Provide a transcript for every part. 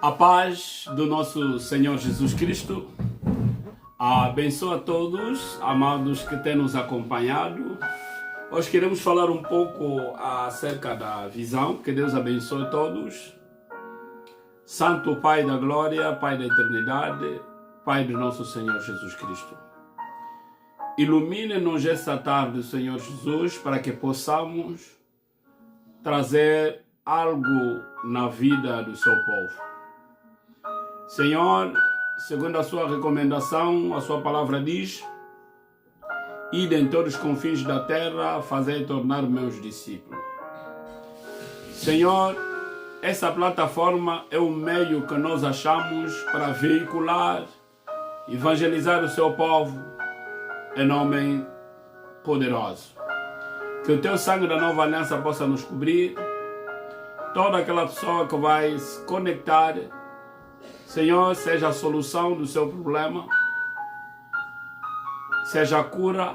A paz do nosso Senhor Jesus Cristo abençoa a todos, amados que têm nos acompanhado. Hoje queremos falar um pouco acerca da visão. Que Deus abençoe a todos. Santo Pai da Glória, Pai da Eternidade, Pai do nosso Senhor Jesus Cristo. Ilumine-nos esta tarde, Senhor Jesus, para que possamos trazer algo na vida do seu povo. Senhor, segundo a sua recomendação, a sua palavra diz: ide em todos os confins da terra, fazei tornar meus discípulos. Senhor, essa plataforma é o meio que nós achamos para veicular, evangelizar o seu povo em nome poderoso. Que o teu sangue da nova aliança possa nos cobrir. Toda aquela pessoa que vai se conectar, Senhor, seja a solução do seu problema, seja a cura,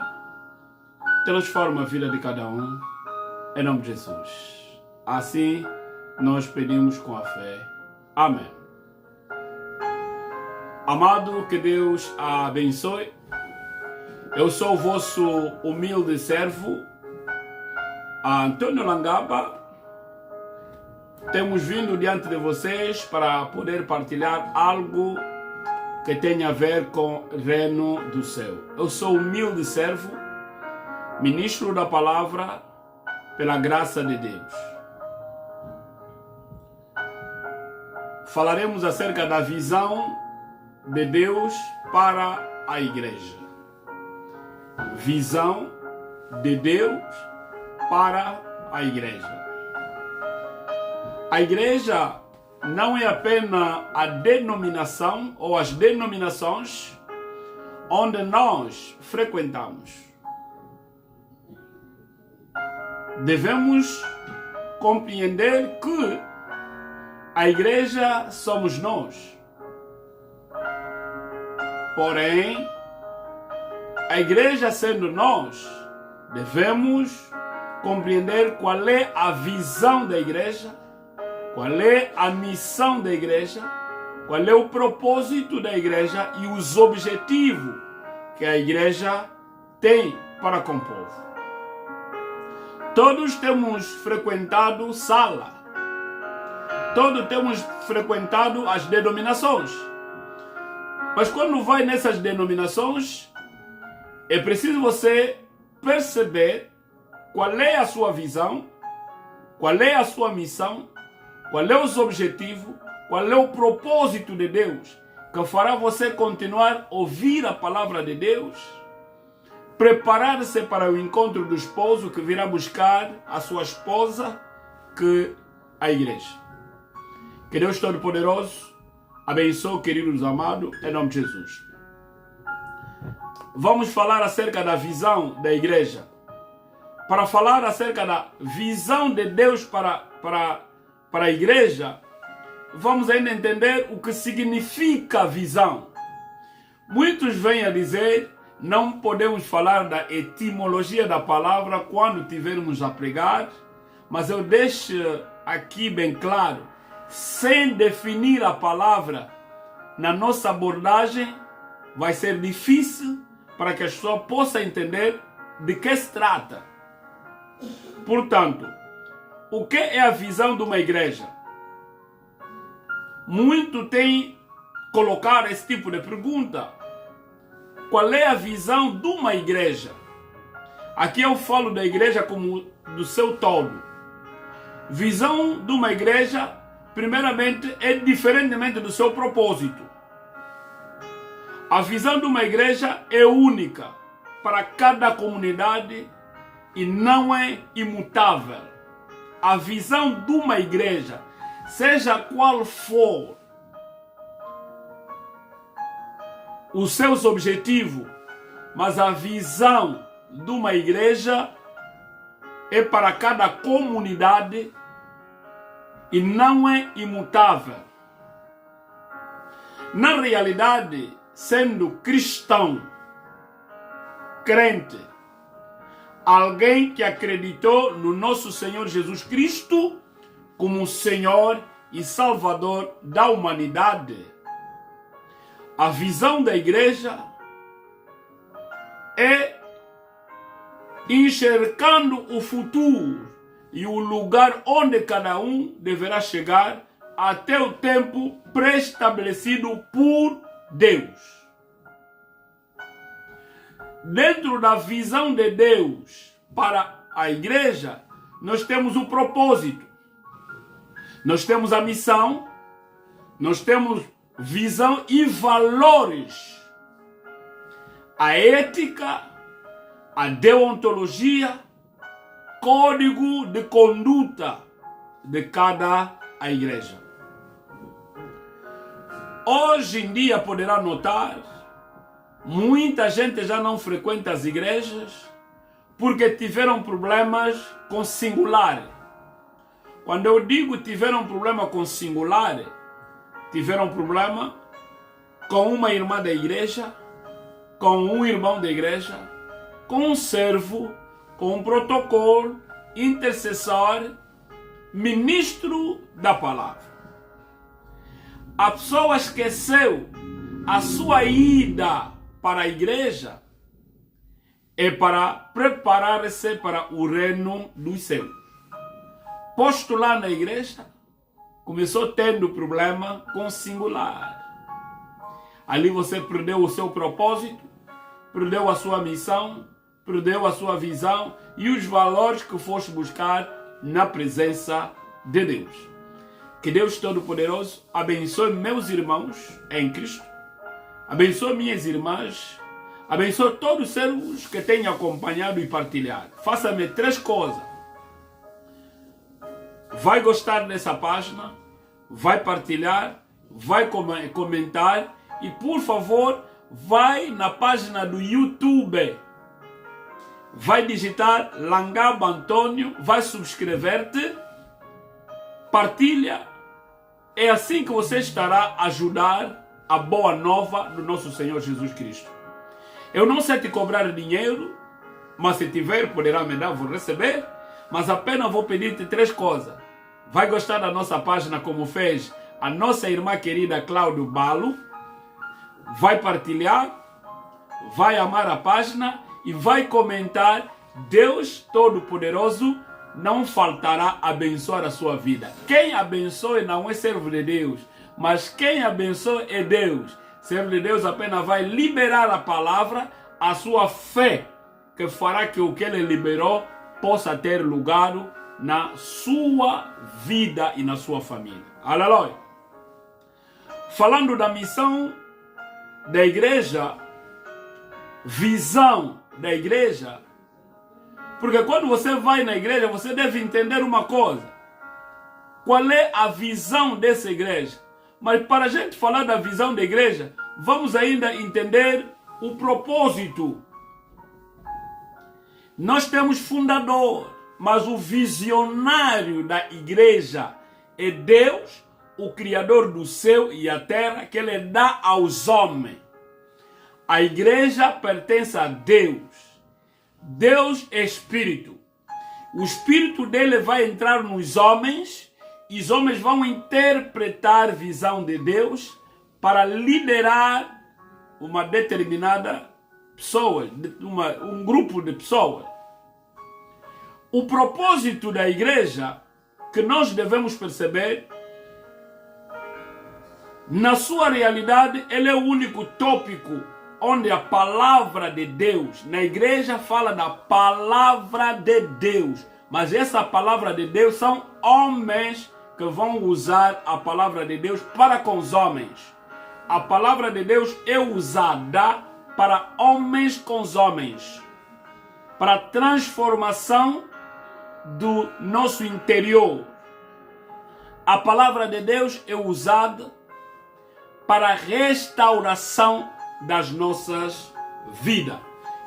transforma a vida de cada um, em nome de Jesus. Assim nós pedimos com a fé. Amém. Amado, que Deus a abençoe. Eu sou o vosso humilde servo, Antônio Langaba. Temos vindo diante de vocês para poder partilhar algo que tenha a ver com o reino do céu. Eu sou humilde servo, ministro da palavra, pela graça de Deus. Falaremos acerca da visão de Deus para a igreja. Visão de Deus para a igreja. A igreja não é apenas a denominação ou as denominações onde nós frequentamos. Devemos compreender que a igreja somos nós. Porém, a igreja sendo nós, devemos compreender qual é a visão da igreja, qual é a missão da igreja, qual é o propósito da igreja e os objetivos que a igreja tem para com o povo. Todos temos frequentado sala, todos temos frequentado as denominações, mas quando vai nessas denominações, é preciso você perceber qual é a sua visão, qual é a sua missão, qual é os objetivos, qual é o propósito de Deus, que fará você continuar a ouvir a palavra de Deus, preparar-se para o encontro do esposo que virá buscar a sua esposa, que é a igreja. Que Deus Todo-Poderoso abençoe, queridos amados, em nome de Jesus. Vamos falar acerca da visão da igreja. Para falar acerca da visão de Deus para a igreja, vamos ainda entender o que significa a visão. Muitos vêm a dizer: não podemos falar da etimologia da palavra quando tivermos a pregar, mas eu deixo aqui bem claro, sem definir a palavra na nossa abordagem, vai ser difícil para que a pessoa possa entender de que se trata. Portanto, o que é a visão de uma igreja? Muito tem colocado esse tipo de pergunta. Qual é a visão de uma igreja? Aqui eu falo da igreja como do seu todo. Visão de uma igreja, primeiramente, é diferentemente do seu propósito. A visão de uma igreja é única para cada comunidade e não é imutável. A visão de uma igreja, seja qual for os seus objetivos, mas a visão de uma igreja é para cada comunidade e não é imutável. Na realidade, sendo cristão, crente, alguém que acreditou no nosso Senhor Jesus Cristo como Senhor e Salvador da humanidade. A visão da igreja é enxergando o futuro e o lugar onde cada um deverá chegar até o tempo pré-estabelecido por Deus. Dentro da visão de Deus para a igreja, nós temos o propósito, nós temos a missão, nós temos visão e valores, a ética, a deontologia, código de conduta de cada igreja. Hoje em dia poderá notar, muita gente já não frequenta as igrejas porque tiveram problemas com singular. Quando eu digo tiveram problema com singular, tiveram problema com uma irmã da igreja, com um irmão da igreja, com um servo, com um protocolo, intercessor, ministro da palavra. A pessoa esqueceu a sua ida para a igreja é para preparar-se para o reino dos céus. Postular na igreja, começou tendo problema com singular. Ali você perdeu o seu propósito, perdeu a sua missão, perdeu a sua visão e os valores que foste buscar na presença de Deus. Que Deus Todo-Poderoso abençoe meus irmãos em Cristo, abençoe minhas irmãs, abençoe todos os servos que tenham acompanhado e partilhado. Faça-me 3 coisas. Vai gostar dessa página, vai partilhar, vai comentar e, por favor, vai na página do YouTube. Vai digitar Langaba Antônio, vai subscrever-te, partilha. É assim que você estará a ajudar a boa nova do nosso Senhor Jesus Cristo. Eu não sei te cobrar dinheiro, mas se tiver, poderá me dar, vou receber. Mas apenas vou pedir-te 3 coisas. Vai gostar da nossa página como fez a nossa irmã querida Cláudio Balo. Vai partilhar, vai amar a página e vai comentar. Deus Todo-Poderoso não faltará abençoar a sua vida. Quem abençoe não é servo de Deus, mas quem abençoa é Deus. Servo de Deus apenas vai liberar a palavra, a sua fé, que fará que o que ele liberou possa ter lugar na sua vida e na sua família. Aleluia! Falando da missão da igreja, visão da igreja, porque quando você vai na igreja, você deve entender uma coisa. Qual é a visão dessa igreja? Mas para a gente falar da visão da igreja, vamos ainda entender o propósito. Nós temos fundador, mas o visionário da igreja é Deus, o Criador do céu e a terra, que Ele dá aos homens. A igreja pertence a Deus. Deus é Espírito. O Espírito dele vai entrar nos homens e os homens vão interpretar a visão de Deus para liderar uma determinada pessoa, um grupo de pessoas. O propósito da igreja que nós devemos perceber, na sua realidade, ele é o único tópico onde a palavra de Deus, na igreja fala da palavra de Deus, mas essa palavra de Deus são homens que vão usar a palavra de Deus para com os homens. A palavra de Deus é usada para homens com os homens, para transformação do nosso interior. A palavra de Deus é usada para restauração das nossas vidas.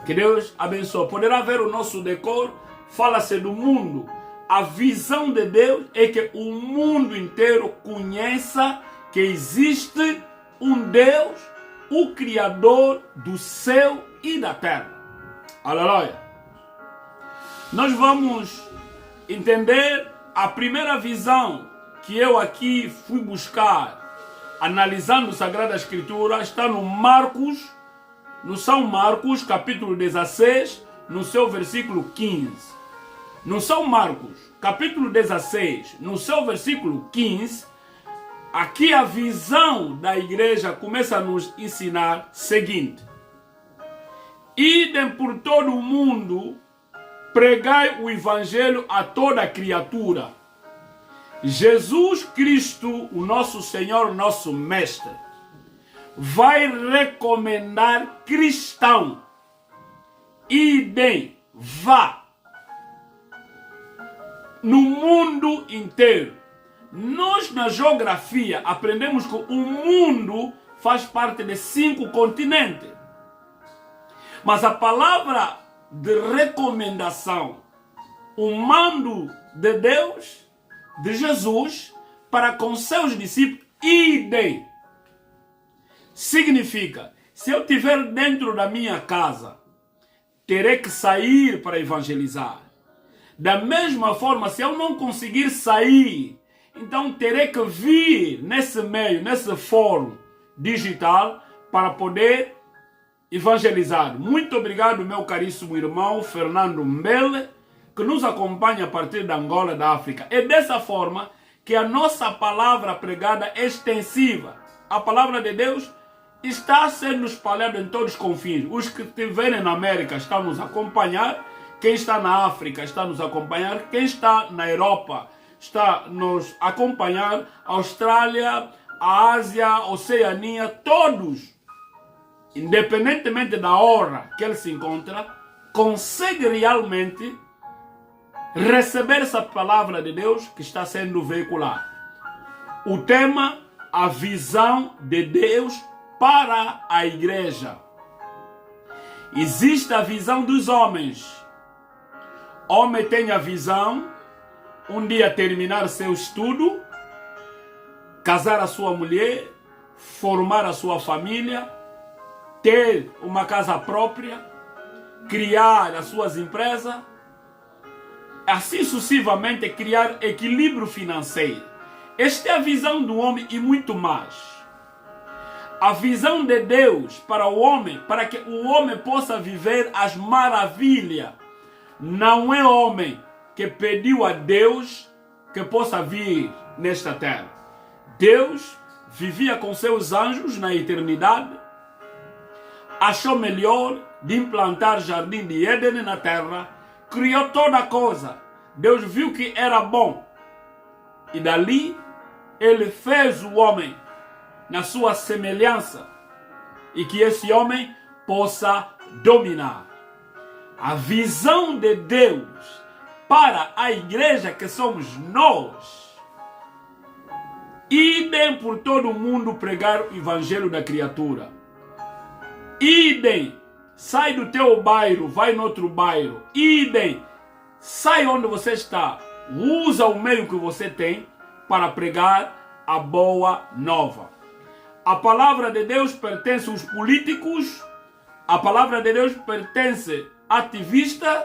Que Deus abençoe. Poderá ver o nosso decor, fala-se do mundo. A visão de Deus é que o mundo inteiro conheça que existe um Deus, o Criador do céu e da terra. Aleluia. Nós vamos entender a primeira visão que eu aqui fui buscar, analisando a Sagrada Escritura, está no Marcos, no São Marcos, capítulo 16, no seu versículo 15. No São Marcos, capítulo 16, no seu versículo 15, aqui a visão da igreja começa a nos ensinar o seguinte: idem por todo o mundo, pregai o evangelho a toda criatura. Jesus Cristo, o nosso Senhor, nosso Mestre, vai recomendar cristão: idem, vá, no mundo inteiro. Nós, na geografia, aprendemos que o mundo faz parte de 5 continentes. Mas a palavra de recomendação, o mando de Deus, de Jesus, para com seus discípulos, idem, significa, se eu estiver dentro da minha casa, terei que sair para evangelizar. Da mesma forma, se eu não conseguir sair, então terei que vir nesse meio, nesse fórum digital, para poder evangelizar. Muito obrigado, meu caríssimo irmão Fernando Mbele, que nos acompanha a partir da Angola, da África. É dessa forma que a nossa palavra pregada é extensiva. A palavra de Deus está sendo espalhada em todos os confins. Os que estiverem na América estão nos acompanhar. Quem está na África está nos acompanhar. Quem está na Europa está nos acompanhar. Austrália, a Ásia, a Oceania, todos, independentemente da hora que ele se encontra, consegue realmente receber essa palavra de Deus que está sendo veiculada. O tema: a visão de Deus para a igreja. Existe a visão dos homens. Homem tem a visão, um dia terminar seu estudo, casar a sua mulher, formar a sua família, ter uma casa própria, criar as suas empresas, assim sucessivamente criar equilíbrio financeiro. Esta é a visão do homem e muito mais. A visão de Deus para o homem, para que o homem possa viver as maravilhas. Não é homem que pediu a Deus que possa vir nesta terra. Deus vivia com seus anjos na eternidade, achou melhor de implantar jardim de Éden na terra, criou toda a coisa. Deus viu que era bom. E dali, ele fez o homem na sua semelhança, e que esse homem possa dominar. A visão de Deus para a igreja, que somos nós: idem por todo o mundo pregar o evangelho da criatura. Idem, sai do teu bairro, vai no outro bairro. Idem, sai onde você está, usa o meio que você tem para pregar a boa nova. A palavra de Deus pertence aos políticos, a palavra de Deus pertence a ativistas,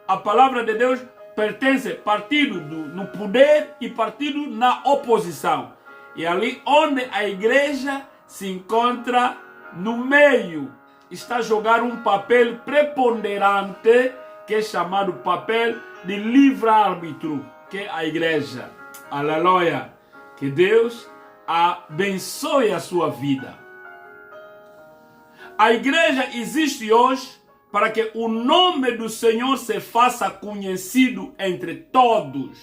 a palavra de Deus pertence a partido no poder e partido na oposição. E ali onde a igreja se encontra no meio, está a jogar um papel preponderante, que é chamado papel de livre-arbítrio, que é a igreja. Aleluia! Que Deus abençoe a sua vida. A igreja existe hoje para que o nome do Senhor se faça conhecido entre todos.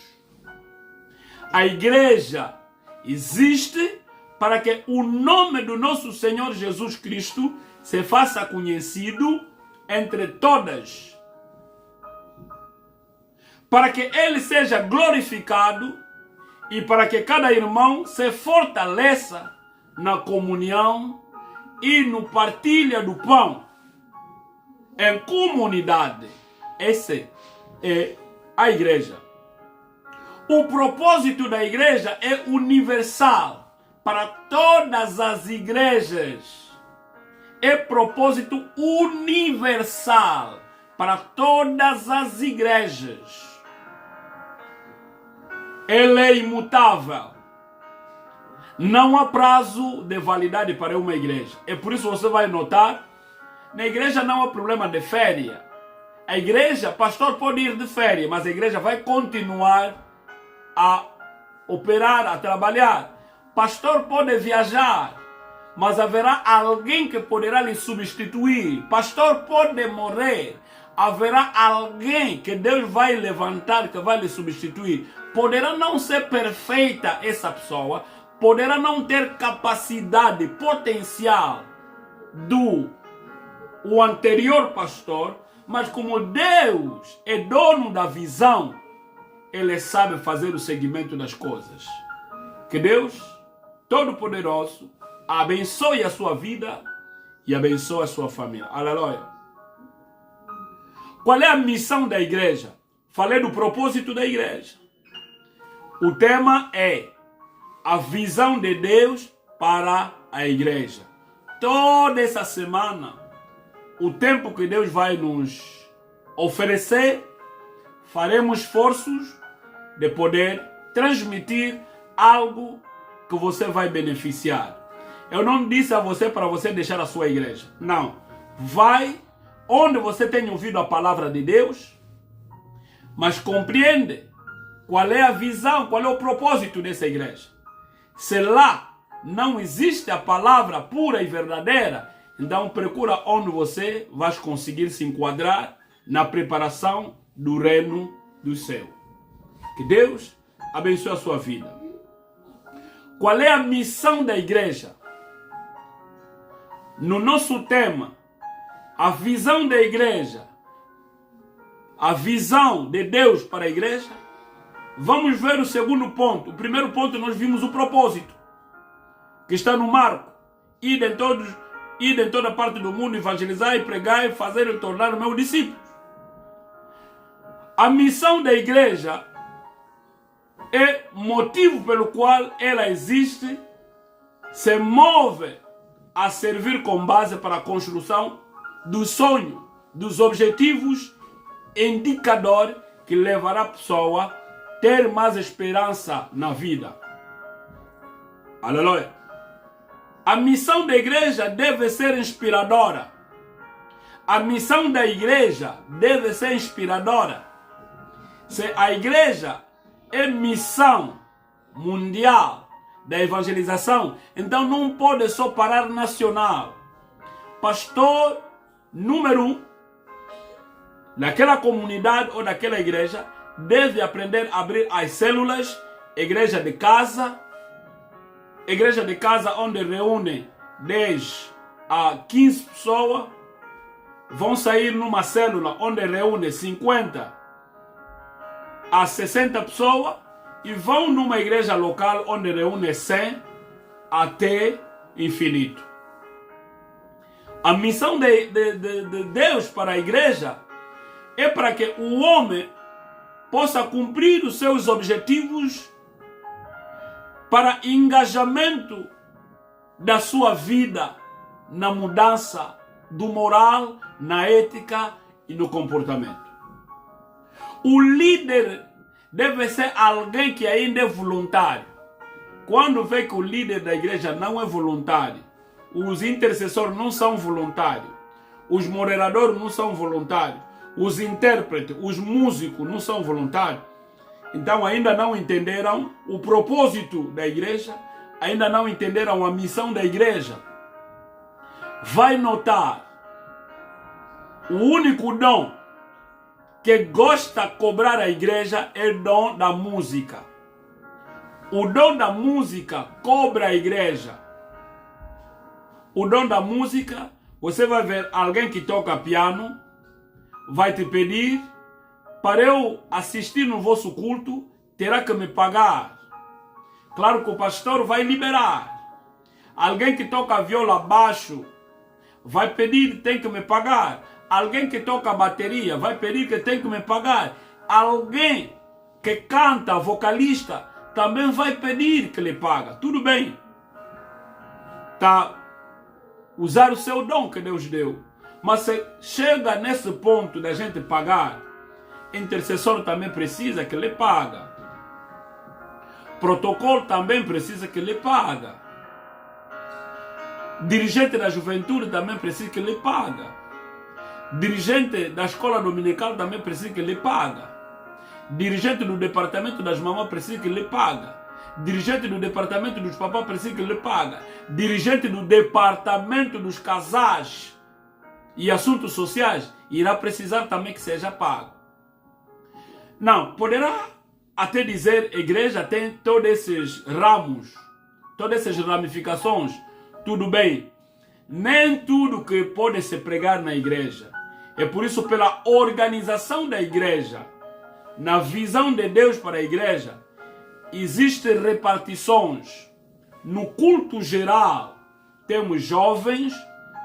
A igreja existe para que o nome do nosso Senhor Jesus Cristo se faça conhecido entre todas. Para que Ele seja glorificado e para que cada irmão se fortaleça na comunhão e no partilha do pão em comunidade. Essa é a igreja. O propósito da igreja é universal para todas as igrejas. É propósito universal para todas as igrejas. Ele é imutável. Não há prazo de validade para uma igreja. É por isso que você vai notar, na igreja não há problema de férias. A igreja, pastor pode ir de férias, mas a igreja vai continuar a operar, a trabalhar. Pastor pode viajar, mas haverá alguém que poderá lhe substituir. Pastor pode morrer, haverá alguém que Deus vai levantar, que vai lhe substituir. Poderá não ser perfeita essa pessoa, poderá não ter capacidade, potencial do o anterior pastor, mas como Deus é dono da visão, Ele sabe fazer o segmento das coisas. Que Deus Todo-Poderoso abençoe a sua vida e abençoe a sua família. Aleluia. Qual é a missão da igreja? Falei do propósito da igreja. O tema é a visão de Deus para a igreja. Toda essa semana, o tempo que Deus vai nos oferecer, faremos esforços de poder transmitir algo que você vai beneficiar. Eu não disse a você para você deixar a sua igreja. Não. Vai onde você tem ouvido a palavra de Deus, mas compreende qual é a visão, qual é o propósito dessa igreja. Se lá não existe a palavra pura e verdadeira, então procura onde você vai conseguir se enquadrar na preparação do reino do céu. Que Deus abençoe a sua vida. Qual é a missão da igreja? No nosso tema, a visão da igreja, a visão de Deus para a igreja, vamos ver o segundo ponto. O primeiro ponto nós vimos o propósito, que está no Marco. Ide em toda parte do mundo, evangelizar e pregar e fazer e tornar meus discípulos. A missão da igreja é motivo pelo qual ela existe, se move a servir com base para a construção do sonho, dos objetivos, indicador que levará a pessoa a ter mais esperança na vida. Aleluia. A missão da igreja deve ser inspiradora. A missão da igreja deve ser inspiradora. Se a igreja é missão mundial da evangelização, então não pode só parar nacional. Pastor número 1 daquela comunidade ou daquela igreja deve aprender a abrir as células, igreja de casa onde reúne 10 a 15 pessoas, vão sair numa célula onde reúne 50 a 60 pessoas e vão numa igreja local onde reúne 100 até infinito. A missão de Deus para a igreja é para que o homem possa cumprir os seus objetivos para engajamento da sua vida na mudança do moral, na ética e no comportamento. O líder deve ser alguém que ainda é voluntário. Quando vê que o líder da igreja não é voluntário, os intercessores não são voluntários, os moderadores não são voluntários, os intérpretes, os músicos não são voluntários, então ainda não entenderam o propósito da igreja, ainda não entenderam a missão da igreja. Vai notar, o único dom que gosta de cobrar a igreja é o dom da música. O dom da música cobra a igreja. O dom da música, você vai ver alguém que toca piano, vai te pedir, para eu assistir no vosso culto, terá que me pagar. Claro que o pastor vai liberar. Alguém que toca viola baixo, vai pedir, tem que me pagar. Alguém que toca bateria, vai pedir que tem que me pagar. Alguém que canta, vocalista, também vai pedir que lhe paga. Tudo bem. Tá? Usar o seu dom que Deus deu. Mas se chega nesse ponto da gente pagar, intercessor também precisa que lhe paga. Protocolo também precisa que lhe paga. Dirigente da juventude também precisa que lhe paga. Dirigente da escola dominical também precisa que lhe paga. Dirigente do departamento das mamães precisa que lhe paga. Dirigente do departamento dos papás precisa que lhe paga. Dirigente do departamento dos casais e assuntos sociais irá precisar também que seja pago. Não, poderá até dizer, a igreja tem todos esses ramos, todas essas ramificações, tudo bem. Nem tudo que pode se pregar na igreja. É por isso, pela organização da igreja, na visão de Deus para a igreja, existem repartições. No culto geral, temos jovens,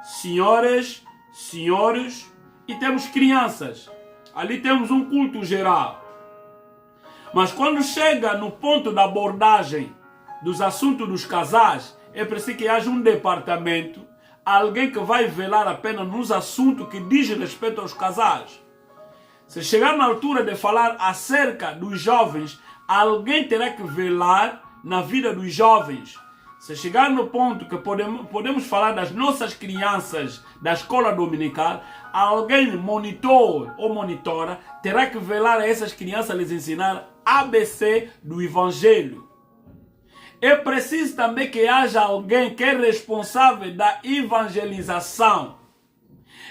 senhoras, senhores e temos crianças. Ali temos um culto geral. Mas quando chega no ponto da abordagem dos assuntos dos casais, é preciso que haja um departamento, alguém que vai velar apenas nos assuntos que diz respeito aos casais. Se chegar na altura de falar acerca dos jovens, alguém terá que velar na vida dos jovens. Se chegar no ponto que podemos falar das nossas crianças da escola dominical, alguém monitor ou monitora terá que velar a essas crianças, lhes ensinar ABC do Evangelho. É preciso também que haja alguém que é responsável da evangelização.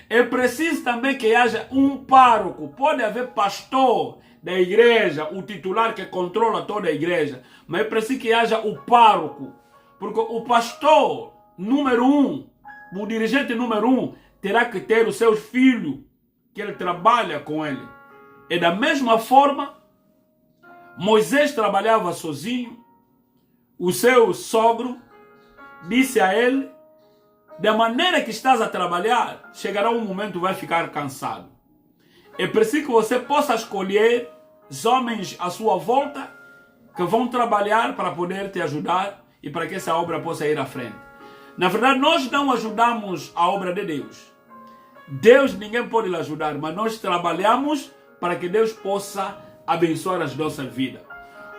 É preciso também que haja um pároco. Pode haver pastor da igreja, o titular que controla toda a igreja, mas é preciso que haja o pároco. Porque o pastor número 1, o dirigente número 1, terá que ter os seus filhos, que ele trabalha com ele. E da mesma forma, Moisés trabalhava sozinho. O seu sogro disse a ele, da maneira que estás a trabalhar, chegará um momento que vai ficar cansado. É preciso que você possa escolher os homens à sua volta que vão trabalhar para poder te ajudar e para que essa obra possa ir à frente. Na verdade, nós não ajudamos a obra de Deus. Deus ninguém pode lhe ajudar, mas nós trabalhamos para que Deus possa abençoar as nossas vidas.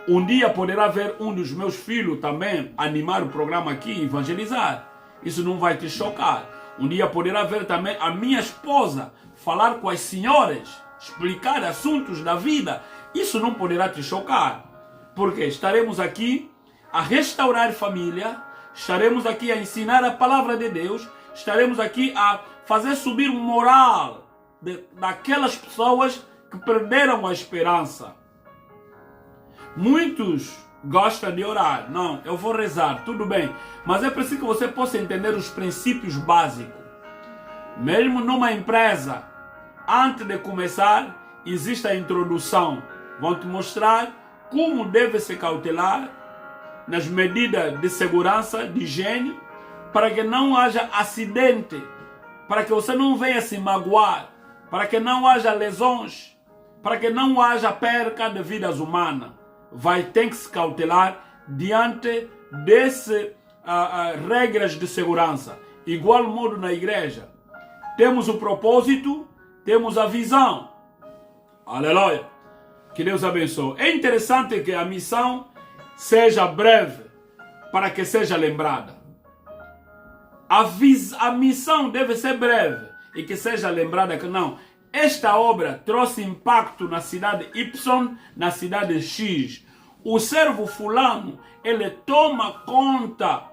Um dia poderá ver um dos meus filhos também animar o programa aqui e evangelizar. Isso não vai te chocar. Um dia poderá ver também a minha esposa falar com as senhoras, explicar assuntos da vida. Isso não poderá te chocar. Porque estaremos aqui a restaurar família, estaremos aqui a ensinar a palavra de Deus, estaremos aqui a fazer subir o moral daquelas pessoas que perderam a esperança. Muitos gostam de orar. Não, eu vou rezar, tudo bem. Mas é preciso que você possa entender os princípios básicos. Mesmo numa empresa, antes de começar, existe a introdução. Vão te mostrar como deve se cautelar nas medidas de segurança, de higiene, para que não haja acidente, para que você não venha se magoar, para que não haja lesões, para que não haja perca de vidas humanas. Vai ter que se cautelar diante dessas regras de segurança. Igual modo na igreja. Temos o propósito, temos a visão. Aleluia. Que Deus abençoe. É interessante que a missão seja breve, para que seja lembrada. A missão deve ser breve e que seja lembrada que não. Esta obra trouxe impacto na cidade Y, na cidade X. O servo fulano, ele toma conta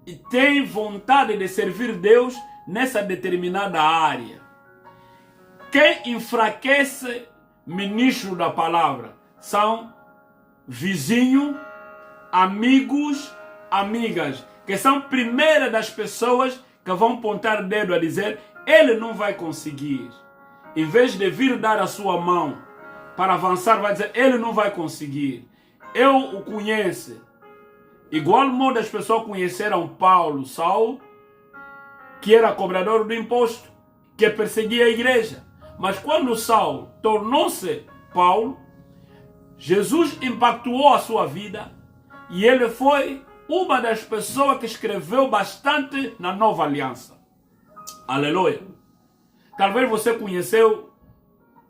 e tem vontade de servir Deus nessa determinada área. Quem enfraquece ministro da palavra são vizinhos, amigos, amigas, que são primeiras das pessoas que vão apontar o dedo a dizer, ele não vai conseguir. Em vez de vir dar a sua mão para avançar, vai dizer, ele não vai conseguir. Eu o conheço. Igual modo as pessoas conheceram Paulo, Saulo, que era cobrador do imposto, que perseguia a igreja. Mas quando Saulo tornou-se Paulo, Jesus impactou a sua vida e ele foi uma das pessoas que escreveu bastante na Nova Aliança. Aleluia. Talvez você conheceu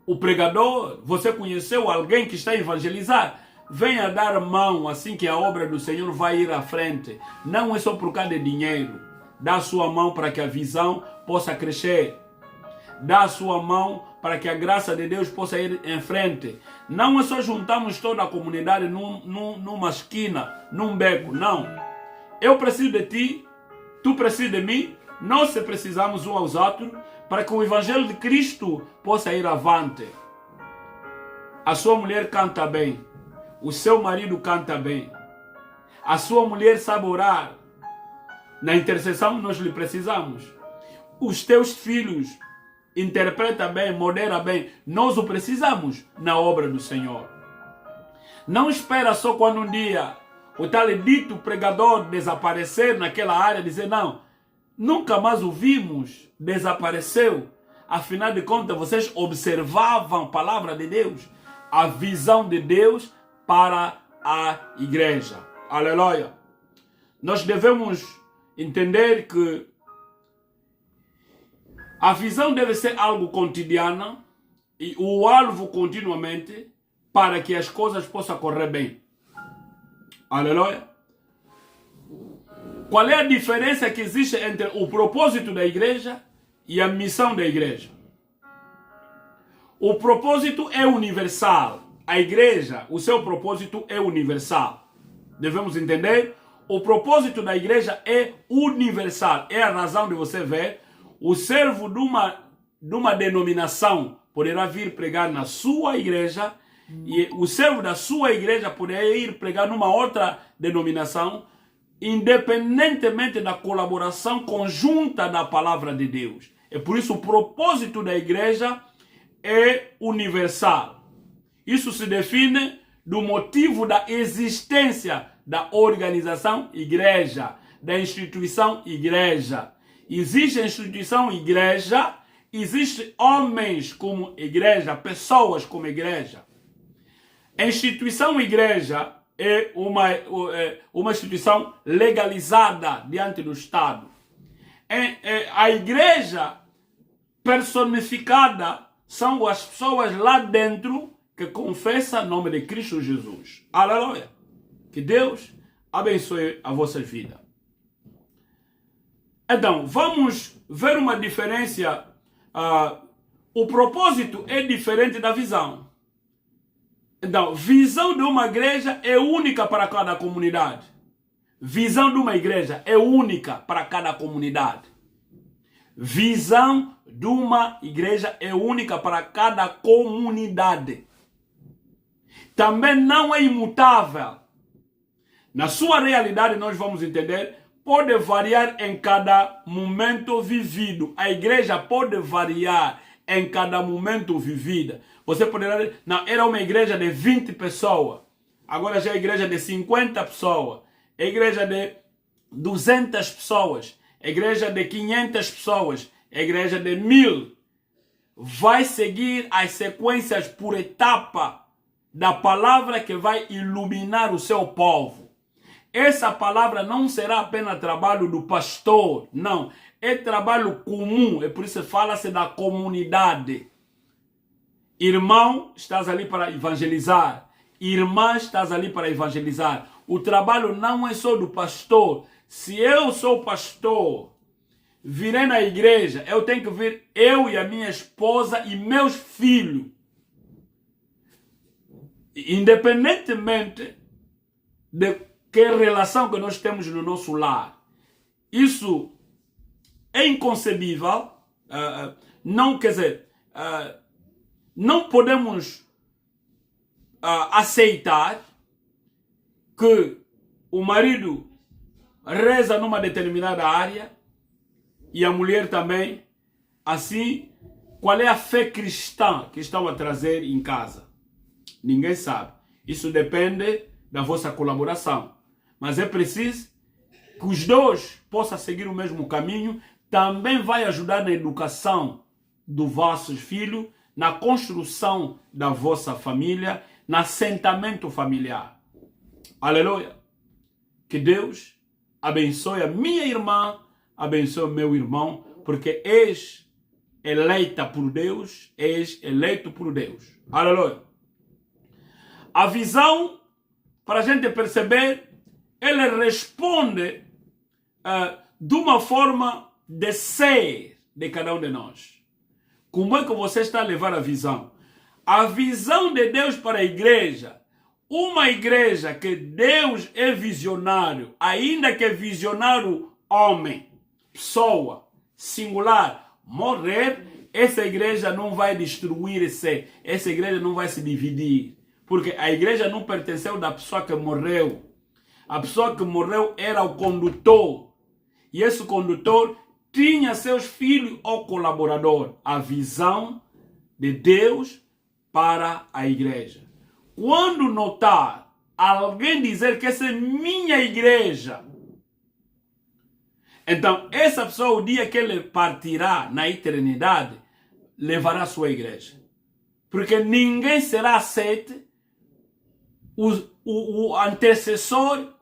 o pregador, você conheceu alguém que está a evangelizar, venha dar mão assim que a obra do Senhor vai ir à frente. Não é só por causa de dinheiro. Dá a sua mão para que a visão possa crescer. Dá a sua mão para que a graça de Deus possa ir em frente. Não é só juntarmos toda a comunidade numa esquina, num beco. Não. Eu preciso de ti, tu precisas de mim, nós precisamos uns aos outros para que o Evangelho de Cristo possa ir avante. A sua mulher canta bem. O seu marido canta bem. A sua mulher sabe orar. Na intercessão nós lhe precisamos. Os teus filhos interpretam bem, moderam bem. Nós o precisamos na obra do Senhor. Não espera só quando um dia o tal dito pregador desaparecer naquela área, dizer não, nunca mais o vimos, desapareceu. Afinal de contas, vocês observavam a palavra de Deus, a visão de Deus para a igreja. Aleluia. Nós devemos entender que a visão deve ser algo cotidiano e o alvo continuamente para que as coisas possam correr bem. Aleluia. Qual é a diferença que existe entre o propósito da igreja e a missão da igreja? O propósito é universal. A igreja, o seu propósito é universal. Devemos entender? O propósito da igreja é universal. É a razão de você ver o servo de uma denominação poderá vir pregar na sua igreja e o servo da sua igreja poderá ir pregar numa outra denominação, independentemente da colaboração conjunta da palavra de Deus. É por isso o propósito da igreja é universal. Isso se define do motivo da existência da organização igreja, da instituição igreja. Existe a instituição igreja, existem homens como igreja, pessoas como igreja. A instituição igreja é uma instituição legalizada diante do Estado. A igreja personificada são as pessoas lá dentro que confessam o nome de Cristo Jesus. Aleluia. Que Deus abençoe a vossa vida. Então, vamos ver uma diferença. O propósito é diferente da visão. Então, visão de uma igreja é única para cada comunidade. Visão de uma igreja é única para cada comunidade. Visão de uma igreja é única para cada comunidade. Também não é imutável. Na sua realidade, nós vamos entender, pode variar em cada momento vivido. A igreja pode variar em cada momento vivido. Você poderá dizer, não, era uma igreja de 20 pessoas. Agora já é igreja de 50 pessoas. É igreja de 200 pessoas. É igreja de 500 pessoas. É igreja de 1000. Vai seguir as sequências por etapa da palavra que vai iluminar o seu povo. Essa palavra não será apenas trabalho do pastor, não. É trabalho comum, é por isso que fala-se da comunidade. Irmão, estás ali para evangelizar. Irmã, estás ali para evangelizar. O trabalho não é só do pastor. Se eu sou pastor, virei na igreja, eu tenho que vir eu e a minha esposa e meus filhos. Independentemente de que relação que nós temos no nosso lar. Isso é inconcebível. Não, quer dizer, não podemos aceitar que o marido reza numa determinada área e a mulher também. Assim, qual é a fé cristã que estão a trazer em casa? Ninguém sabe. Isso depende da vossa colaboração. Mas é preciso que os dois possam seguir o mesmo caminho. Também vai ajudar na educação dos vossos filhos, na construção da vossa família, no assentamento familiar. Aleluia. Que Deus abençoe a minha irmã, abençoe o meu irmão, porque és eleita por Deus, és eleito por Deus. Aleluia. A visão para a gente perceber, ele responde de uma forma de ser de cada um de nós. Como é que você está a levar a visão? A visão de Deus para a igreja, uma igreja que Deus é visionário, ainda que é visionário homem, pessoa, singular, morrer, essa igreja não vai destruir-se, essa igreja não vai se dividir, porque a igreja não pertenceu da pessoa que morreu. A pessoa que morreu era o condutor, e esse condutor tinha seus filhos ou colaborador. A visão de Deus para a igreja. Quando notar alguém dizer que essa é minha igreja, então essa pessoa, o dia que ele partirá na eternidade, levará a sua igreja. Porque ninguém será aceito o antecessor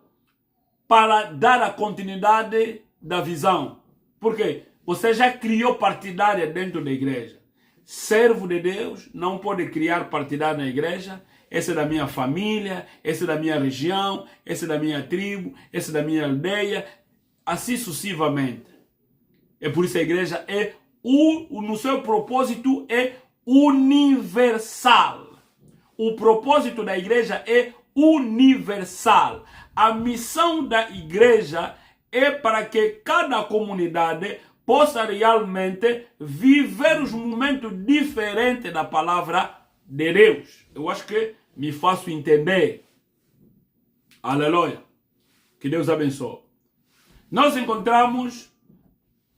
para dar a continuidade da visão. Porque você já criou partidária dentro da igreja. Servo de Deus não pode criar partidária na igreja. Esse é da minha família, esse é da minha região, esse é da minha tribo, esse é da minha aldeia, assim sucessivamente. É por isso que a igreja é, no seu propósito, é universal. O propósito da igreja é universal. A missão da igreja é para que cada comunidade possa realmente viver os momentos diferentes da palavra de Deus. Eu acho que me faço entender. Aleluia. Que Deus abençoe. Nós encontramos,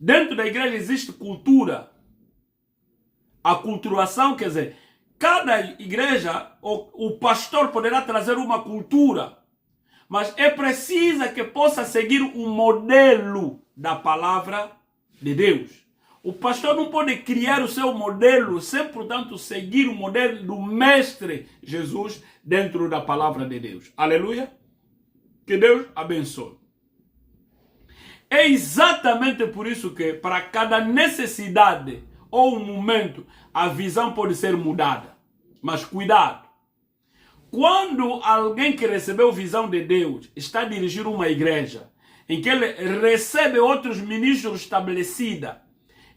dentro da igreja existe cultura. A culturação, quer dizer, cada igreja, o pastor poderá trazer uma cultura, mas é preciso que possa seguir um modelo da palavra de Deus. O pastor não pode criar o seu modelo sem, portanto, seguir o modelo do Mestre Jesus dentro da palavra de Deus. Aleluia. Que Deus abençoe. É exatamente por isso que, para cada necessidade ou um momento, a visão pode ser mudada. Mas cuidado. Quando alguém que recebeu visão de Deus está a dirigir uma igreja, em que ele recebe outros ministros estabelecidos,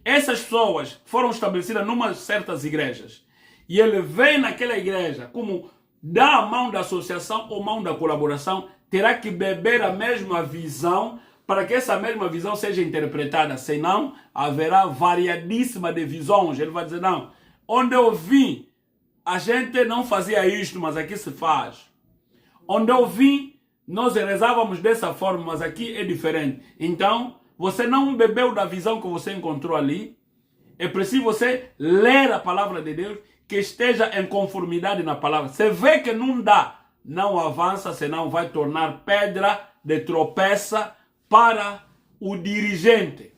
essas pessoas foram estabelecidas em umas certas igrejas, e ele vem naquela igreja, como dá a mão da associação ou mão da colaboração, terá que beber a mesma visão para que essa mesma visão seja interpretada, senão haverá variadíssima de visões. Ele vai dizer, não, onde eu vim, a gente não fazia isto, mas aqui se faz. Onde eu vim, nós rezávamos dessa forma, mas aqui é diferente. Então, você não bebeu da visão que você encontrou ali. É preciso você ler a palavra de Deus, que esteja em conformidade na palavra. Você vê que não dá, não avança, senão vai tornar pedra de tropeça para o dirigente.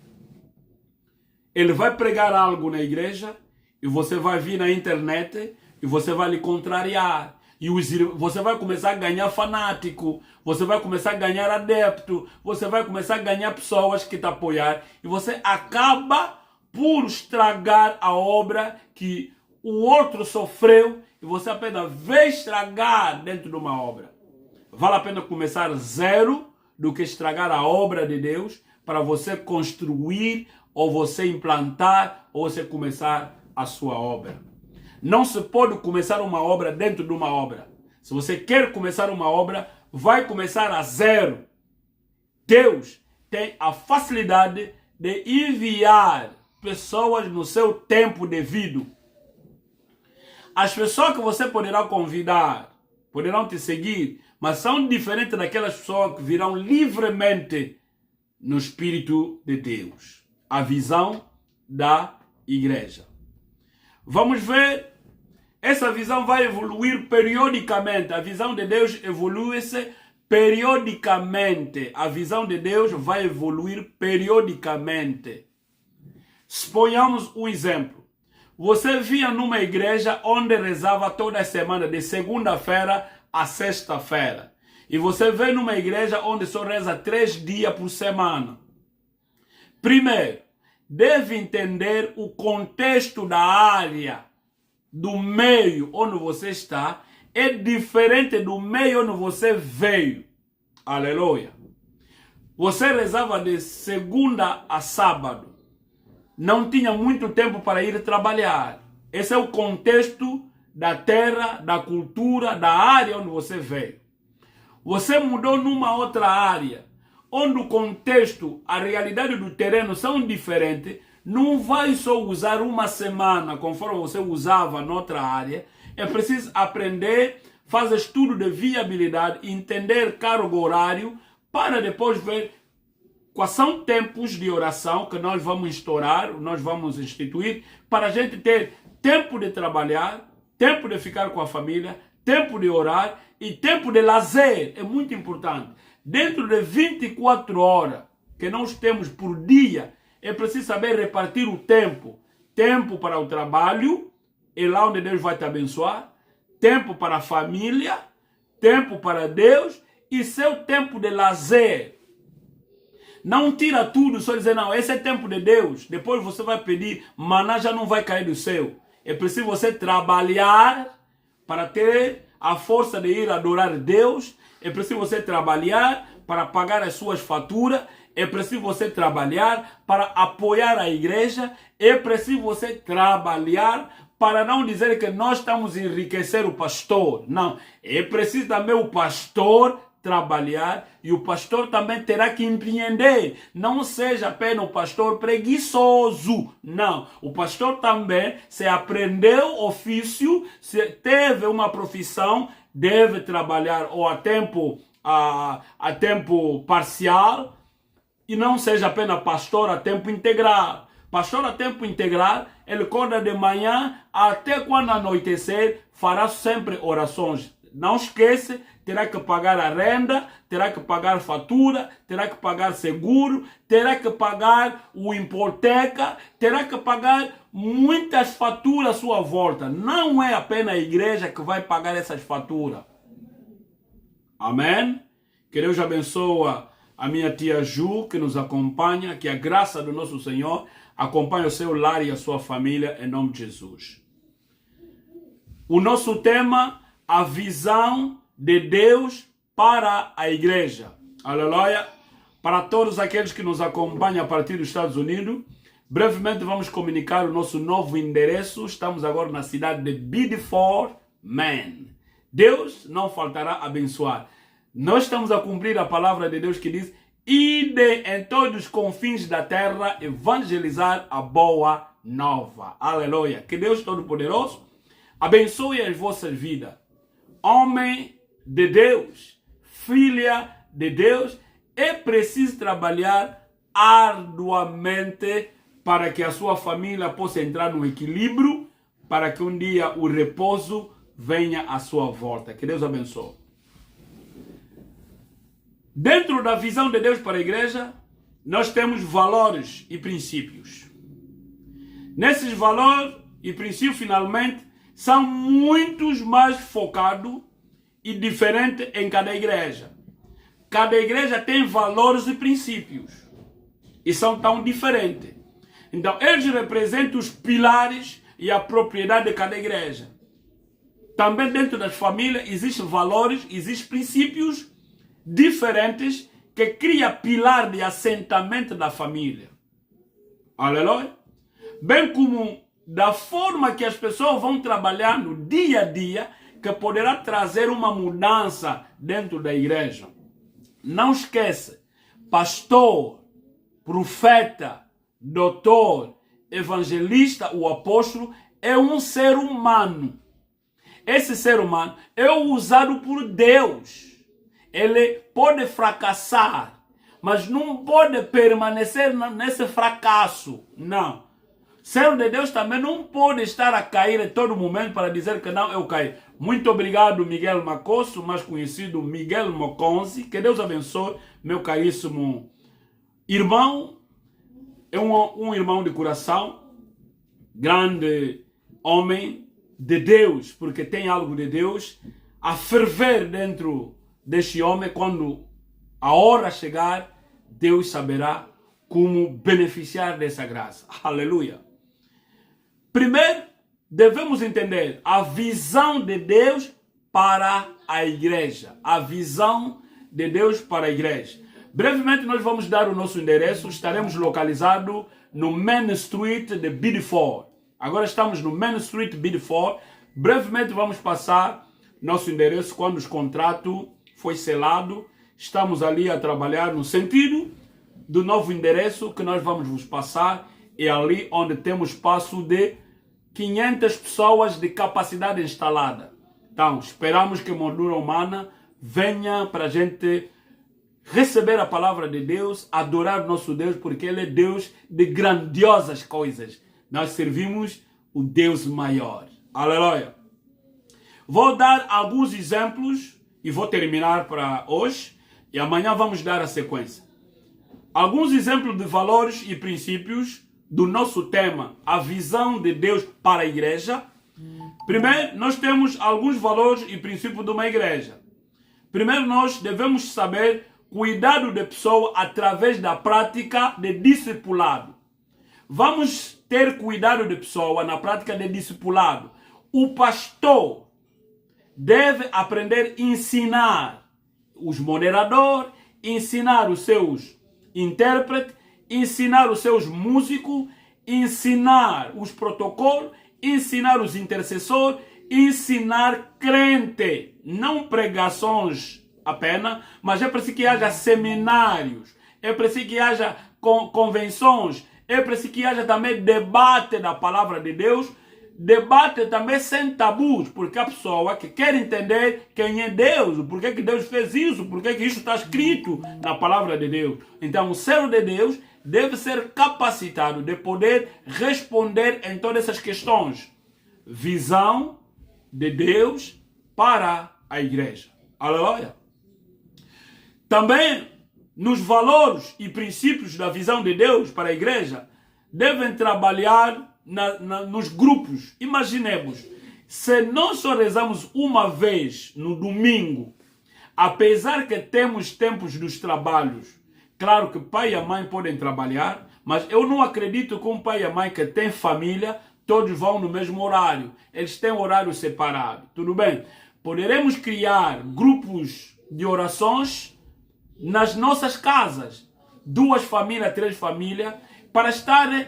Ele vai pregar algo na igreja e você vai vir na internet e você vai lhe contrariar. E você vai começar a ganhar fanático, você vai começar a ganhar adepto, você vai começar a ganhar pessoas que te apoiam. E você acaba por estragar a obra que o outro sofreu e você apenas vê estragar dentro de uma obra. Vale a pena começar zero do que estragar a obra de Deus para você construir ou você implantar ou você começar a sua obra. Não se pode começar uma obra dentro de uma obra. Se você quer começar uma obra, vai começar a zero. Deus tem a facilidade de enviar pessoas no seu tempo devido. As pessoas que você poderá convidar, poderão te seguir, mas são diferentes daquelas pessoas que virão livremente no Espírito de Deus. A visão da igreja. Vamos ver. Essa visão vai evoluir periodicamente. A visão de Deus evolui-se periodicamente. A visão de Deus vai evoluir periodicamente. Suponhamos um exemplo. Você via numa igreja onde rezava toda semana, de segunda-feira a sexta-feira. E você vê numa igreja onde só reza 3 dias por semana. Primeiro, deve entender o contexto da área, do meio onde você está, é diferente do meio onde você veio. Aleluia. Você rezava de segunda a sábado. Não tinha muito tempo para ir trabalhar. Esse é o contexto da terra, da cultura, da área onde você veio. Você mudou numa outra área, onde o contexto, a realidade do terreno são diferentes. Não vai só usar uma semana conforme você usava noutra área. É preciso aprender, fazer estudo de viabilidade, entender cargo horário, para depois ver quais são tempos de oração que nós vamos instaurar, nós vamos instituir, para a gente ter tempo de trabalhar, tempo de ficar com a família, tempo de orar e tempo de lazer. É muito importante. Dentro de 24 horas que nós temos por dia, é preciso saber repartir o tempo. Tempo para o trabalho, é lá onde Deus vai te abençoar. Tempo para a família, tempo para Deus e seu tempo de lazer. Não tira tudo, só dizer, não, esse é tempo de Deus. Depois você vai pedir, maná já não vai cair do céu. É preciso você trabalhar para ter a força de ir adorar Deus. É preciso você trabalhar para pagar as suas faturas. É preciso você trabalhar para apoiar a igreja. É preciso você trabalhar para não dizer que nós estamos a enriquecer o pastor. Não, é preciso também o pastor trabalhar e o pastor também terá que empreender. Não seja apenas o pastor preguiçoso. Não, o pastor também, se aprendeu ofício, se teve uma profissão, deve trabalhar ou a tempo parcial e não seja apenas pastor a tempo integral. Pastor a tempo integral, ele acorda de manhã até quando anoitecer, fará sempre orações. Não esqueça, terá que pagar a renda, terá que pagar fatura, terá que pagar seguro, terá que pagar o hipoteca, terá que pagar muitas faturas à sua volta. Não é apenas a igreja que vai pagar essas faturas. Amém? Que Deus abençoe a minha tia Ju, que nos acompanha, que a graça do nosso Senhor acompanhe o seu lar e a sua família, em nome de Jesus. O nosso tema, a visão de Deus para a igreja. Aleluia. Para todos aqueles que nos acompanham a partir dos Estados Unidos, brevemente vamos comunicar o nosso novo endereço. Estamos agora na cidade de Biddeford, Maine. Deus não faltará abençoar. Nós estamos a cumprir a palavra de Deus que diz: ide em todos os confins da terra evangelizar a boa nova. Aleluia. Que Deus Todo-Poderoso abençoe as vossas vidas. Homem de Deus, filha de Deus, é preciso trabalhar arduamente para que a sua família possa entrar no equilíbrio, para que um dia o repouso venha à sua volta. Que Deus abençoe. Dentro da visão de Deus para a igreja, nós temos valores e princípios. Nesses valores e princípios, finalmente, são muitos mais focados e diferentes em cada igreja. Cada igreja tem valores e princípios. E são tão diferentes. Então, eles representam os pilares e a propriedade de cada igreja. Também dentro das famílias existem valores, existem princípios diferentes que criam pilar de assentamento da família. Aleluia. Bem como da forma que as pessoas vão trabalhar no dia a dia, que poderá trazer uma mudança dentro da igreja. Não esqueça, pastor, profeta, doutor, evangelista, o apóstolo, é um ser humano. Esse ser humano é usado por Deus. Ele pode fracassar, mas não pode permanecer nesse fracasso. Não. Servo de Deus também não pode estar a cair em todo momento para dizer que não, eu caí. Muito obrigado, Miguel Macosso, mais conhecido Miguel Moconzi. Que Deus abençoe, meu caríssimo irmão. É um irmão de coração, grande homem de Deus, porque tem algo de Deus a ferver dentro deste homem. Quando a hora chegar, Deus saberá como beneficiar dessa graça. Aleluia. Primeiro, devemos entender a visão de Deus para a igreja. A visão de Deus para a igreja. Brevemente nós vamos dar o nosso endereço. Estaremos localizados no Main Street de Biddeford. Agora estamos no Main Street Biddeford. Brevemente vamos passar nosso endereço quando o contrato foi selado. Estamos ali a trabalhar no sentido do novo endereço que nós vamos vos passar. É ali onde temos espaço de 500 pessoas de capacidade instalada. Então, esperamos que a moldura humana venha para a gente receber a palavra de Deus, adorar nosso Deus, porque Ele é Deus de grandiosas coisas. Nós servimos o Deus maior. Aleluia. Vou dar alguns exemplos e vou terminar para hoje. E amanhã vamos dar a sequência. Alguns exemplos de valores e princípios do nosso tema, a visão de Deus para a igreja. Primeiro, nós temos alguns valores e princípios de uma igreja. Primeiro, nós devemos saber cuidado de pessoa através da prática de discipulado. Vamos ter cuidado de pessoa na prática de discipulado. O pastor deve aprender a ensinar os moderadores, ensinar os seus intérpretes, ensinar os seus músicos, ensinar os protocolos, ensinar os intercessores, ensinar crente, não pregações apenas, mas é preciso que haja seminários, é preciso que haja convenções, é preciso que haja também debate da palavra de Deus, debate também sem tabus, porque a pessoa que quer entender quem é Deus, por que Deus fez isso, por que isso está escrito na palavra de Deus. Então o servo de Deus deve ser capacitado de poder responder em todas essas questões. Visão de Deus para a igreja. Aleluia. Também nos valores e princípios da visão de Deus para a igreja devem trabalhar nos grupos. Imaginemos, se nós só rezamos uma vez no domingo, apesar que temos tempos dos trabalhos, claro que pai e a mãe podem trabalhar, mas eu não acredito que um pai e a mãe que tem família, todos vão no mesmo horário. Eles têm horário separado. Tudo bem? Poderemos criar grupos de orações nas nossas casas. 2 famílias, 3 famílias, para estarem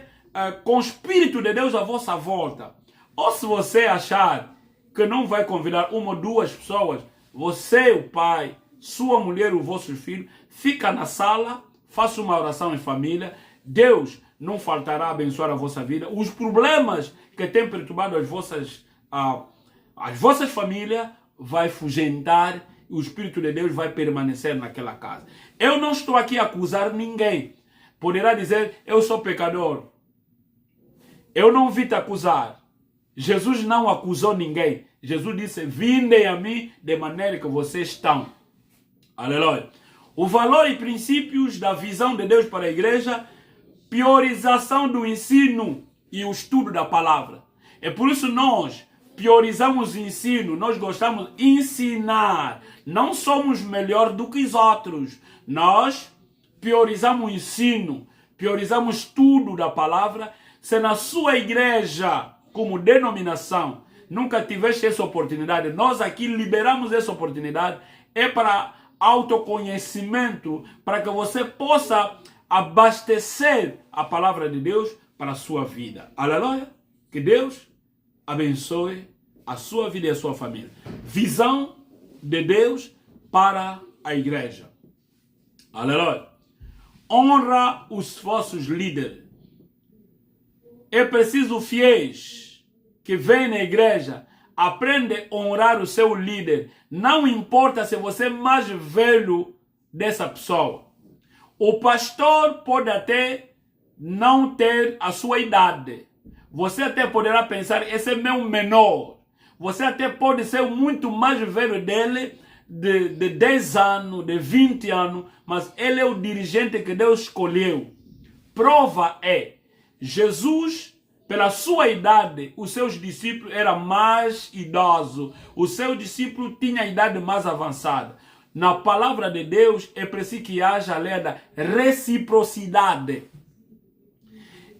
com o Espírito de Deus à vossa volta. Ou se você achar que não vai convidar 1 ou 2 pessoas, você, o pai, sua mulher, o vosso filho, fica na sala, faça uma oração em família. Deus não faltará a abençoar a vossa vida. Os problemas que têm perturbado as vossas famílias vai afugentar e o Espírito de Deus vai permanecer naquela casa. Eu não estou aqui a acusar ninguém. Poderá dizer, eu sou pecador. Eu não vim te acusar. Jesus não acusou ninguém. Jesus disse, vindem a mim de maneira que vocês estão. Aleluia. O valor e princípios da visão de Deus para a igreja, priorização do ensino e o estudo da palavra. É por isso nós priorizamos o ensino, nós gostamos de ensinar. Não somos melhor do que os outros. Nós priorizamos o ensino, priorizamos o estudo da palavra. Se na sua igreja, como denominação, nunca tiveste essa oportunidade, nós aqui liberamos essa oportunidade, é para autoconhecimento, para que você possa abastecer a palavra de Deus para a sua vida. Aleluia. Que Deus abençoe a sua vida e a sua família. Visão de Deus para a igreja. Aleluia. Honra os vossos líderes. É preciso fiéis que vêm na igreja, aprende a honrar o seu líder. Não importa se você é mais velho dessa pessoa. O pastor pode até não ter a sua idade. Você até poderá pensar, esse é meu menor. Você até pode ser muito mais velho dele, de 10 anos, de 20 anos, mas ele é o dirigente que Deus escolheu. Prova é, Jesus, pela sua idade, os seus discípulos eram mais idosos. O seu discípulo tinha a idade mais avançada. Na palavra de Deus, é preciso que haja a lei da reciprocidade.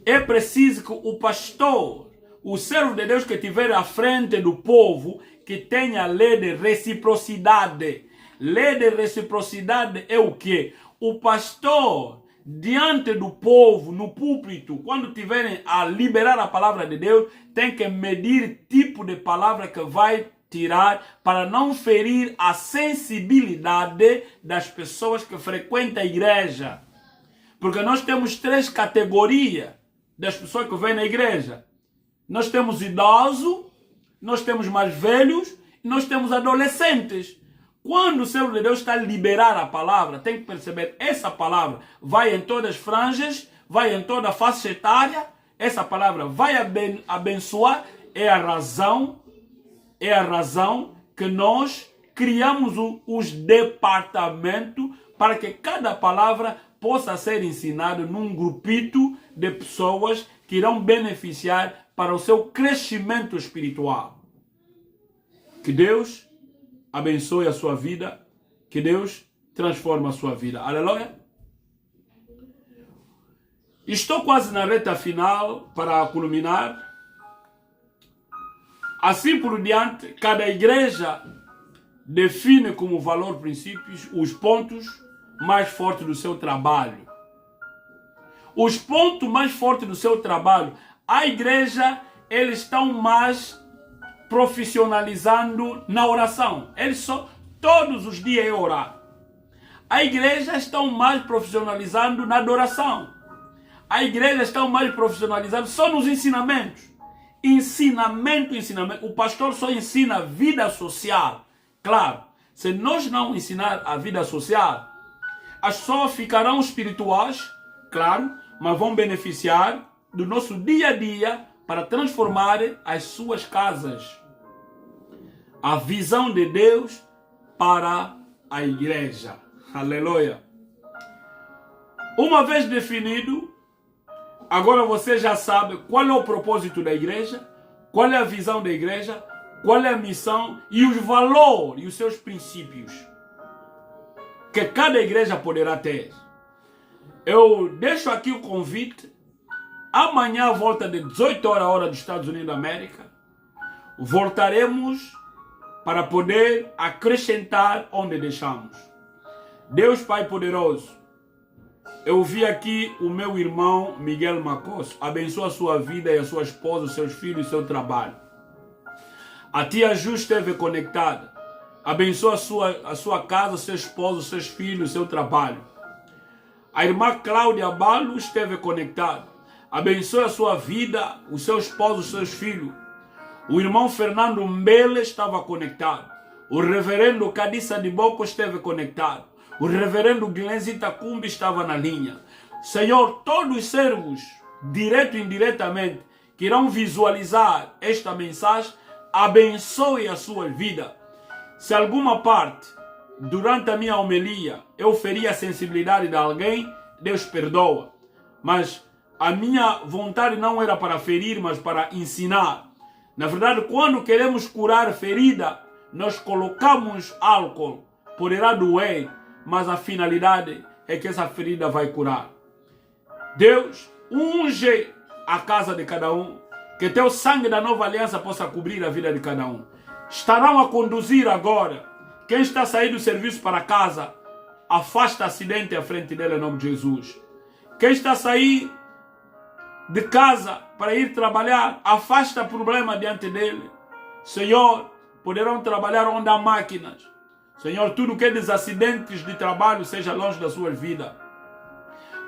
É preciso que o pastor, o servo de Deus que estiver à frente do povo, que tenha lei de reciprocidade. Lei de reciprocidade é o quê? O pastor, diante do povo, no púlpito, quando tiverem a liberar a palavra de Deus, tem que medir tipo de palavra que vai tirar para não ferir a sensibilidade das pessoas que frequentam a igreja. Porque nós temos 3 categorias das pessoas que vêm na igreja. Nós temos idosos, nós temos mais velhos e nós temos adolescentes. Quando o servo de Deus está a liberar a palavra, tem que perceber, essa palavra vai em todas as franjas, vai em toda a faixa etária, essa palavra vai abençoar, é a razão que nós criamos os departamentos para que cada palavra possa ser ensinada num grupito de pessoas que irão beneficiar para o seu crescimento espiritual. Que Deus abençoe a sua vida, que Deus transforme a sua vida. Aleluia. Estou quase na reta final para culminar. Assim por diante, cada igreja define como valor princípios os pontos mais fortes do seu trabalho. Os pontos mais fortes do seu trabalho, a igreja, eles estão mais profissionalizando na oração. Eles só todos os dias orar. A igreja estão mais profissionalizando na adoração. A igreja estão mais profissionalizando só nos ensinamentos. Ensinamento. O pastor só ensina vida social. Claro, se nós não ensinar a vida social, as pessoas ficarão espirituais, claro, mas vão beneficiar do nosso dia a dia para transformar as suas casas. A visão de Deus para a igreja. Aleluia. Uma vez definido, agora você já sabe qual é o propósito da igreja, qual é a visão da igreja, qual é a missão e os valores e os seus princípios que cada igreja poderá ter. Eu deixo aqui o convite. Amanhã, à volta de 18 horas, hora dos Estados Unidos da América, voltaremos para poder acrescentar onde deixamos. Deus Pai Poderoso, eu vi aqui o meu irmão Miguel Macos. Abençoa a sua vida e a sua esposa, os seus filhos e o seu trabalho. A tia Ju esteve conectada. Abençoa a sua casa, seu esposo, seus filhos, seu trabalho. A irmã Cláudia Balo esteve conectada. Abençoa a sua vida, o seu esposo, os seus filhos. O irmão Fernando Mbele estava conectado. O reverendo Cadissa de Boco esteve conectado. O reverendo Glenzi Tacumbi estava na linha. Senhor, todos os servos, direto e indiretamente, que irão visualizar esta mensagem, abençoe a sua vida. Se alguma parte, durante a minha homilia, eu feri a sensibilidade de alguém, Deus perdoa. Mas a minha vontade não era para ferir, mas para ensinar. Na verdade, quando queremos curar ferida, nós colocamos álcool. Poderá doer, mas a finalidade é que essa ferida vai curar. Deus unge a casa de cada um, que teu sangue da nova aliança possa cobrir a vida de cada um. Estarão a conduzir agora. Quem está a sair do serviço para casa, afasta acidente à frente dele em nome de Jesus. Quem está a sair de casa para ir trabalhar, afasta problema diante dele. Senhor, poderão trabalhar onde há máquinas. Senhor, tudo que é dos acidentes de trabalho seja longe da sua vida.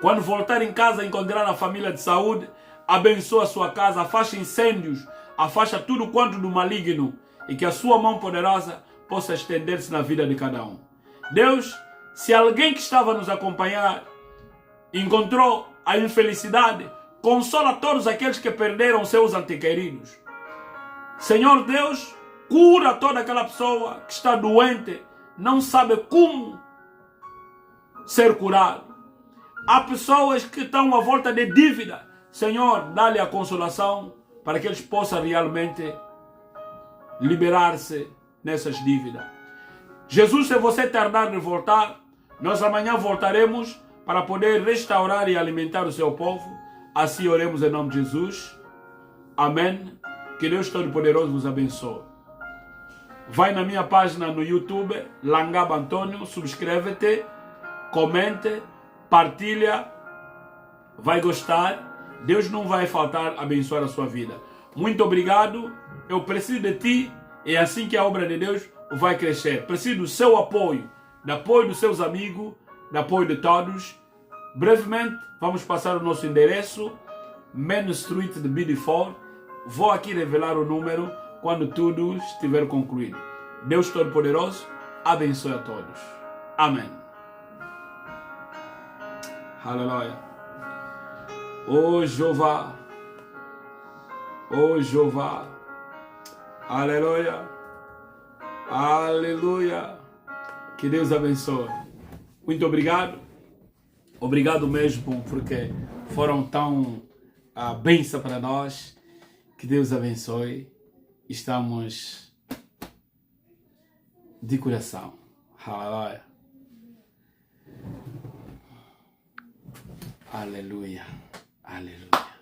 Quando voltar em casa, encontrar a família de saúde, abençoa a sua casa, afasta incêndios, afasta tudo quanto do maligno e que a sua mão poderosa possa estender-se na vida de cada um. Deus, se alguém que estava a nos acompanhar encontrou a infelicidade, consola todos aqueles que perderam seus antequeridos. Senhor Deus, cura toda aquela pessoa que está doente, não sabe como ser curado. Há pessoas que estão à volta de dívida. Senhor, dá-lhe a consolação para que eles possam realmente liberar-se nessas dívidas. Jesus, se você tardar de voltar, nós amanhã voltaremos para poder restaurar e alimentar o seu povo. Assim oremos em nome de Jesus. Amém. Que Deus Todo-Poderoso vos abençoe. Vai na minha página no YouTube, Langaba Antônio, subscreve-te, comente, partilha, vai gostar. Deus não vai faltar abençoar a sua vida. Muito obrigado, eu preciso de ti, é assim que a obra de Deus vai crescer. Preciso do seu apoio, do apoio dos seus amigos, do apoio de todos. Brevemente, vamos passar o nosso endereço, Main Street de Bideford. Vou aqui revelar o número quando tudo estiver concluído. Deus Todo-Poderoso abençoe a todos. Amém. Aleluia. Oh Jeová. Oh Jeová. Aleluia. Aleluia. Que Deus abençoe. Muito obrigado. Obrigado mesmo, porque foram tão bênção para nós. Que Deus abençoe. Estamos de coração. Aleluia. Aleluia. Aleluia.